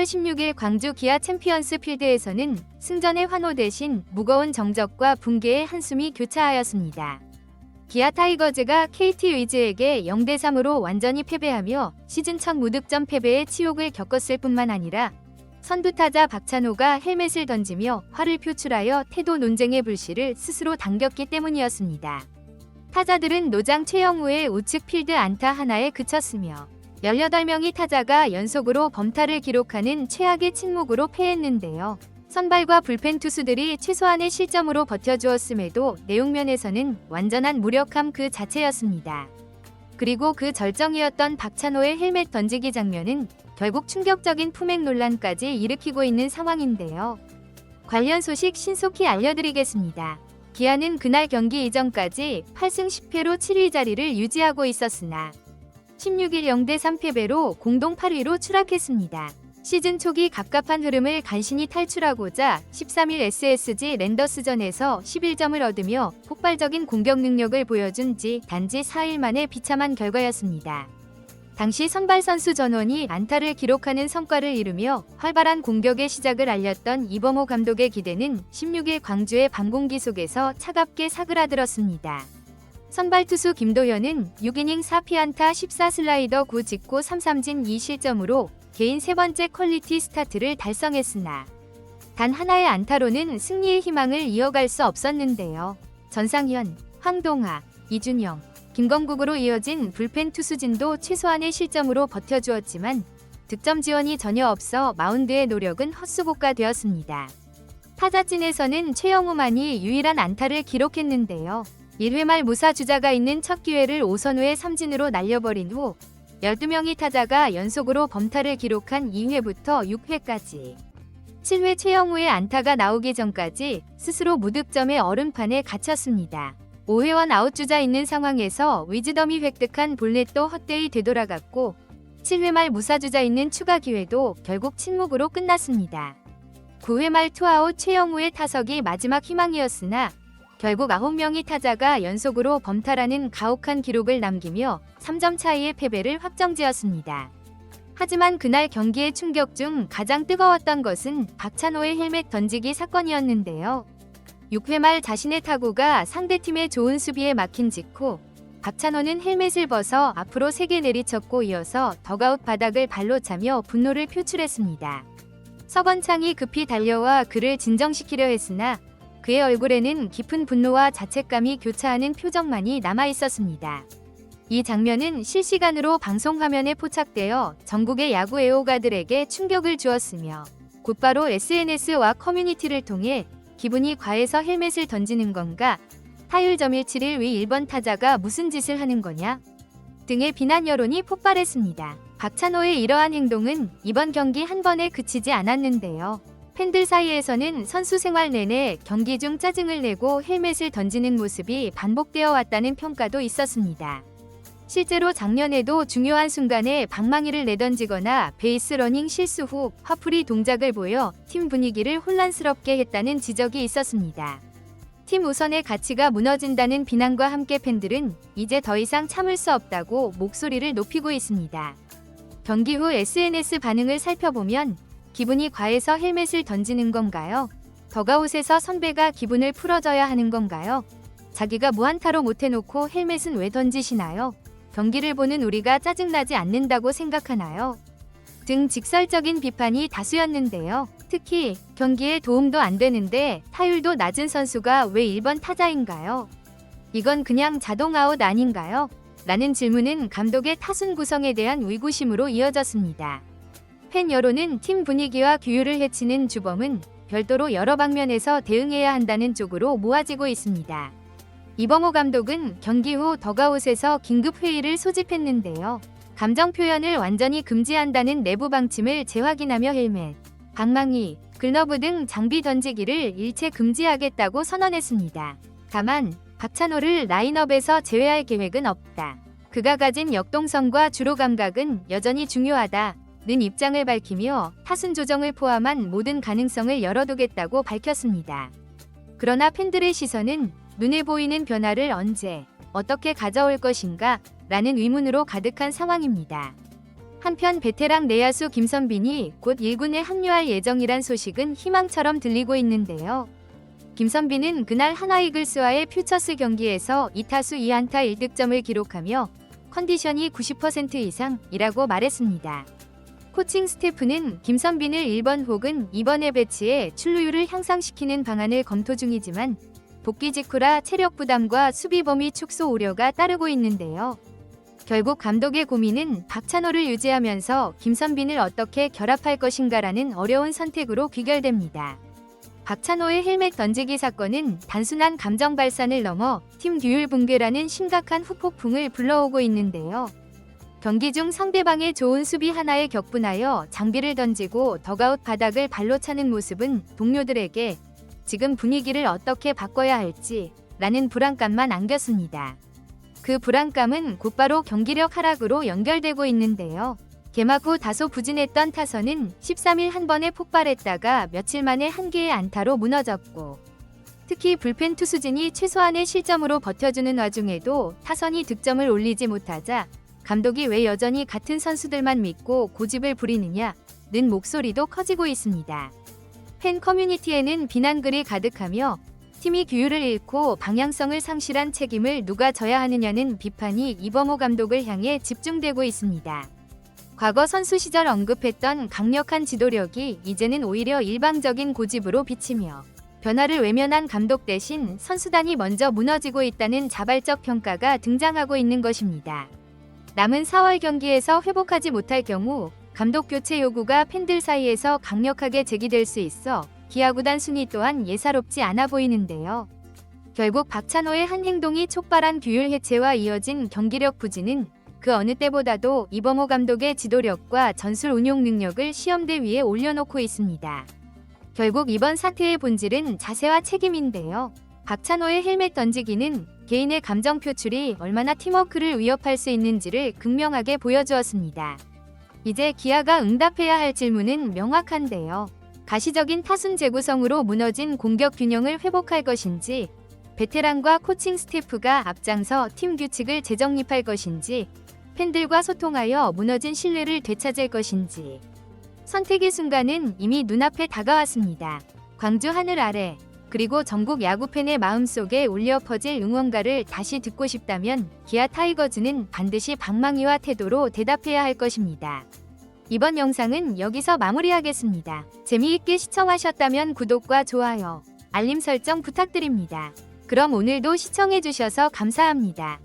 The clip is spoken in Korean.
지난달 16일 광주 기아 챔피언스 필드에서는 승전의 환호 대신 무거운 정적과 붕괴의 한숨이 교차하였습니다. 기아 타이거즈가 KT 위즈에게 0대3으로 완전히 패배하며 시즌 첫 무득점 패배의 치욕을 겪었을 뿐만 아니라 선두타자 박찬호가 헬멧을 던지며 화를 표출하여 태도 논쟁의 불씨를 스스로 당겼기 때문이었습니다. 타자들은 노장 최영우의 우측 필드 안타 하나에 그쳤으며 18명의 타자가 연속으로 범타를 기록하는 최악의 침묵으로 패했는데요. 선발과 불펜 투수들이 최소한의 실점으로 버텨주었음에도 내용면에서는 완전한 무력함 그 자체였습니다. 그리고 그 절정이었던 박찬호의 헬멧 던지기 장면은 결국 충격적인 품행 논란까지 일으키고 있는 상황인데요. 관련 소식 신속히 알려드리겠습니다. 기아는 그날 경기 이전까지 8승 10패로 7위 자리를 유지하고 있었으나 16일 0대3 패배로 공동 8위로 추락했습니다. 시즌 초기 갑갑한 흐름을 간신히 탈출하고자 13일 SSG 랜더스전에서 11점을 얻으며 폭발적인 공격 능력을 보여준 지 단지 4일 만에 비참한 결과였습니다. 당시 선발 선수 전원이 안타를 기록하는 성과를 이루며 활발한 공격의 시작을 알렸던 이범호 감독의 기대는 16일 광주의 반공기 속에서 차갑게 사그라들었습니다. 선발 투수 김도현은 6이닝 4피안타 14슬라이더 9직구 3삼진 2실점으로 개인 세 번째 퀄리티 스타트를 달성했으나 단 하나의 안타로는 승리의 희망을 이어갈 수 없었는데요. 전상현, 황동하, 이준영, 김건국으로 이어진 불펜 투수진도 최소한의 실점으로 버텨주었지만 득점 지원이 전혀 없어 마운드의 노력은 헛수고가 되었습니다. 타자진에서는 최영우만이 유일한 안타를 기록했는데요. 1회 말 무사 주자가 있는 첫 기회를 오선우의 삼진으로 날려버린 후 12명의 타자가 연속으로 범타를 기록한 2회부터 6회까지 7회 최영우의 안타가 나오기 전까지 스스로 무득점의 얼음판에 갇혔습니다. 5회원 아웃주자 있는 상황에서 위즈덤이 획득한 볼넷도 헛되이 되돌아갔고 7회 말 무사주자 있는 추가 기회도 결국 침묵으로 끝났습니다. 9회 말 투아웃 최영우의 타석이 마지막 희망이었으나 결국 9명의 타자가 연속으로 범타라는 가혹한 기록을 남기며 3점 차이의 패배를 확정지었습니다. 하지만 그날 경기의 충격 중 가장 뜨거웠던 것은 박찬호의 헬멧 던지기 사건이었는데요. 6회 말 자신의 타구가 상대팀의 좋은 수비에 막힌 직후 박찬호는 헬멧을 벗어 앞으로 3개 내리쳤고 이어서 덕아웃 바닥을 발로 차며 분노를 표출했습니다. 서건창이 급히 달려와 그를 진정시키려 했으나 그의 얼굴에는 깊은 분노와 자책감이 교차하는 표정만이 남아있었습니다. 이 장면은 실시간으로 방송 화면에 포착되어 전국의 야구 애호가들에게 충격을 주었으며 곧바로 SNS와 커뮤니티를 통해 기분이 과해서 헬멧을 던지는 건가? 타율 점일7일 위 1번 타자가 무슨 짓을 하는 거냐? 등의 비난 여론이 폭발했습니다. 박찬호의 이러한 행동은 이번 경기 한 번에 그치지 않았는데요. 팬들 사이에서는 선수 생활 내내 경기 중 짜증을 내고 헬멧을 던지는 모습이 반복되어 왔다는 평가도 있었습니다. 실제로 작년에도 중요한 순간에 방망이를 내던지거나 베이스 러닝 실수 후 화풀이 동작을 보여 팀 분위기를 혼란스럽게 했다는 지적이 있었습니다. 팀 우선의 가치가 무너진다는 비난과 함께 팬들은 이제 더 이상 참을 수 없다고 목소리를 높이고 있습니다. 경기 후 SNS 반응을 살펴보면 기분이 과해서 헬멧을 던지는 건가요? 덕아웃에서 선배가 기분을 풀어줘야 하는 건가요? 자기가 무안타로 못해놓고 헬멧은 왜 던지시나요? 경기를 보는 우리가 짜증나지 않는다고 생각하나요? 등 직설적인 비판이 다수였는데요. 특히 경기에 도움도 안 되는데 타율도 낮은 선수가 왜 1번 타자인가요? 이건 그냥 자동 아웃 아닌가요? 라는 질문은 감독의 타순 구성에 대한 의구심으로 이어졌습니다. 팬 여론은 팀 분위기와 규율을 해치는 주범은 별도로 여러 방면에서 대응해야 한다는 쪽으로 모아지고 있습니다. 이범호 감독은 경기 후 덕아웃에서 긴급 회의를 소집했는데요. 감정 표현을 완전히 금지한다는 내부 방침을 재확인하며 헬멧, 방망이, 글러브 등 장비 던지기를 일체 금지하겠다고 선언했습니다. 다만 박찬호를 라인업에서 제외할 계획은 없다. 그가 가진 역동성과 주로 감각은 여전히 중요하다. 는 입장을 밝히며 타순 조정을 포함한 모든 가능성을 열어두겠다고 밝혔습니다. 그러나 팬들의 시선은 눈에 보이는 변화를 언제, 어떻게 가져올 것인가? 라는 의문으로 가득한 상황입니다. 한편 베테랑 내야수 김선빈이 곧 1군에 합류할 예정이란 소식은 희망처럼 들리고 있는데요. 김선빈은 그날 한화이글스와의 퓨처스 경기에서 2타수 2안타 1득점을 기록하며 컨디션이 90% 이상이라고 말했습니다. 코칭 스태프는 김선빈을 1번 혹은 2번에 배치해 출루율을 향상시키는 방안을 검토 중이지만 복귀 직후라 체력 부담과 수비 범위 축소 우려가 따르고 있는데요. 결국 감독의 고민은 박찬호를 유지하면서 김선빈을 어떻게 결합할 것인가라는 어려운 선택으로 귀결됩니다. 박찬호의 헬멧 던지기 사건은 단순한 감정 발산을 넘어 팀 규율 붕괴라는 심각한 후폭풍을 불러오고 있는데요. 경기 중 상대방의 좋은 수비 하나에 격분하여 장비를 던지고 덕아웃 바닥을 발로 차는 모습은 동료들에게 지금 분위기를 어떻게 바꿔야 할지 라는 불안감만 안겼습니다. 그 불안감은 곧바로 경기력 하락으로 연결되고 있는데요. 개막 후 다소 부진했던 타선은 13일 한 번에 폭발했다가 며칠 만에 한 개의 안타로 무너졌고, 특히 불펜 투수진이 최소한의 실점으로 버텨주는 와중에도 타선이 득점을 올리지 못하자 감독이 왜 여전히 같은 선수들만 믿고 고집을 부리느냐는 목소리도 커지고 있습니다. 팬 커뮤니티에는 비난글이 가득하며 팀이 규율을 잃고 방향성을 상실한 책임을 누가 져야 하느냐는 비판이 이범호 감독을 향해 집중되고 있습니다. 과거 선수 시절 언급했던 강력한 지도력이 이제는 오히려 일방적인 고집으로 비치며 변화를 외면한 감독 대신 선수단이 먼저 무너지고 있다는 자발적 평가가 등장하고 있는 것입니다. 남은 4월 경기에서 회복하지 못할 경우 감독 교체 요구가 팬들 사이에서 강력하게 제기될 수 있어 기아구단 순위 또한 예사롭지 않아 보이는데요. 결국 박찬호의 한 행동이 촉발한 규율 해체와 이어진 경기력 부진은 그 어느 때보다도 이범호 감독의 지도력과 전술 운용 능력을 시험대 위에 올려놓고 있습니다. 결국 이번 사태의 본질은 자세와 책임인데요. 박찬호의 헬멧 던지기는 개인의 감정 표출이 얼마나 팀워크를 위협할 수 있는지를 극명하게 보여주었습니다. 이제 기아가 응답해야 할 질문은 명확한데요. 가시적인 타순 재구성으로 무너진 공격 균형을 회복할 것인지, 베테랑과 코칭 스태프가 앞장서 팀 규칙을 재정립할 것인지, 팬들과 소통하여 무너진 신뢰를 되찾을 것인지. 선택의 순간은 이미 눈앞에 다가왔습니다. 광주 하늘 아래, 그리고 전국 야구팬의 마음속에 울려 퍼질 응원가를 다시 듣고 싶다면 기아 타이거즈는 반드시 방망이와 태도로 대답해야 할 것입니다. 이번 영상은 여기서 마무리하겠습니다. 재미있게 시청하셨다면 구독과 좋아요, 알림 설정 부탁드립니다. 그럼 오늘도 시청해주셔서 감사합니다.